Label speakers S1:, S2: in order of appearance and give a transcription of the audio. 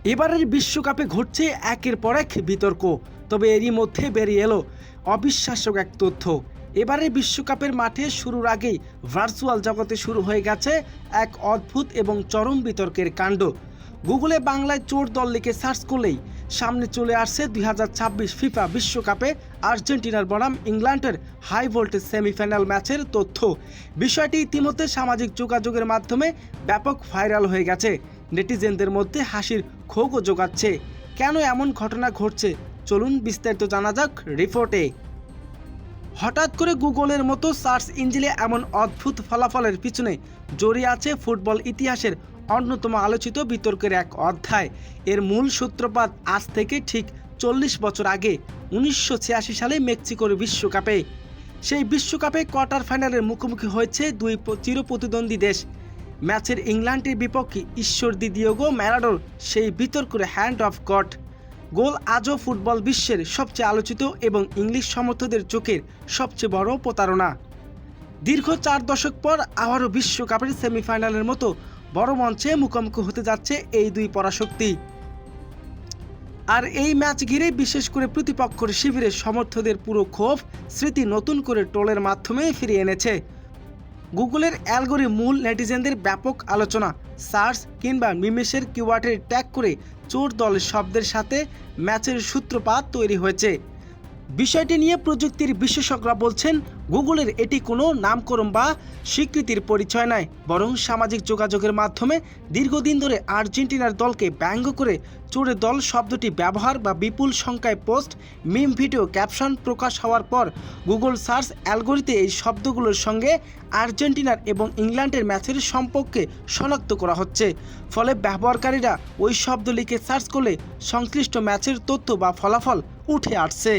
S1: এবারের বিশ্বকাপে ঘটছে একের পর এক বিতর্ক, তবে এরই মধ্যে বেরিয়ে এলো অবিশ্বাস্য এক তথ্য। এবারের বিশ্বকাপের মাঠে শুরুর আগেই ভার্চুয়াল জগতে শুরু হয়ে গেছে এক অদ্ভুত এবং চরম বিতর্কের কাণ্ড। গুগলে বাংলায় চোর দল লিখে সার্চ করলেই সামনে চলে আসছে 2026 ফিফা বিশ্বকাপে আর্জেন্টিনার বনাম ইংল্যান্ডের হাই ভোল্টেজ সেমিফাইনাল ম্যাচের তথ্য। বিষয়টি ইতিমধ্যে সামাজিক যোগাযোগের মাধ্যমে ব্যাপক ভাইরাল হয়ে গেছে, নেটিজেনদের মধ্যে হাসির ক্ষোভও জোগাচ্ছে। কেন এমন ঘটনা ঘটছে, চলুন বিস্তারিত জানা যাক রিপোর্টে। হঠাৎ করে গুগলের মতো সার্চ ইঞ্জিনে এমন অদ্ভুত ফলাফলের পিছনে জড়িয়ে আছে ফুটবল ইতিহাসের অন্যতম আলোচিত বিতর্কের এক অধ্যায়। এর মূল সূত্রপাত আজ থেকে ঠিক 40 বছর আগে 1986 সালে মেক্সিকোর বিশ্বকাপে। সেই বিশ্বকাপে কোয়ার্টার ফাইনালের মুখোমুখি হয়েছে দুই চিরপ্রতিদ্বন্দ্বী দেশ। ম্যাচের ইংল্যান্ডের বিপক্ষে ঈশ্বর দিদিয়েগো ম্যারাডোর সেই বিতর্কের হ্যান্ড অফ গড গোল আজও ফুটবল বিশ্বের সবচেয়ে আলোচিত এবং ইংলিশ সমর্থকদের চোখের সবচেয়ে বড় প্রতারণা। দীর্ঘ 4 দশক পর আবারও বিশ্বকাপের সেমিফাইনালের মতো বড় মঞ্চে মুখোমুখি হতে যাচ্ছে এই দুই পরাশক্তি। আর এই ম্যাচ ঘিরে বিশেষ করে প্রতিপক্ষের শিবিরের সমর্থকদের পুরো ক্ষোভ স্মৃতি নতুন করে ট্রোলের মাধ্যমে ফিরিয়ে এনেছে। গুগলের অ্যালগোরিদম মূল নেটিজেনদের ব্যাপক আলোচনা, সার্চ কিংবা মিমেসের কিওয়ার্ডের ট্যাগ করে চোর দল শব্দের সাথে ম্যাচের সূত্রপাত তৈরি হয়েছে। বিষয়টি নিয়ে প্রযুক্তির বিশেষজ্ঞরা বলছেন, গুগলের এটি কোনো নামকরণ বা স্বীকৃতির পরিচয় নয়, বরং সামাজিক যোগাযোগের মাধ্যমে দীর্ঘদিন ধরে আর্জেন্টিনার দলকে ব্যঙ্গ করে চোরের দল শব্দটি ব্যবহার বা বিপুল সংখ্যায় পোস্ট, মিম, ভিডিও, ক্যাপশন প্রকাশ হওয়ার পর গুগল সার্চ অ্যালগোরিদমে এই শব্দগুলোর সঙ্গে আর্জেন্টিনার এবং ইংল্যান্ডের ম্যাচের সম্পর্কে শনাক্ত করা হচ্ছে। ফলে ব্যবহারকারীরা ওই শব্দ লিখে সার্চ করলে সংশ্লিষ্ট ম্যাচের তথ্য বা ফলাফল উঠে আসছে।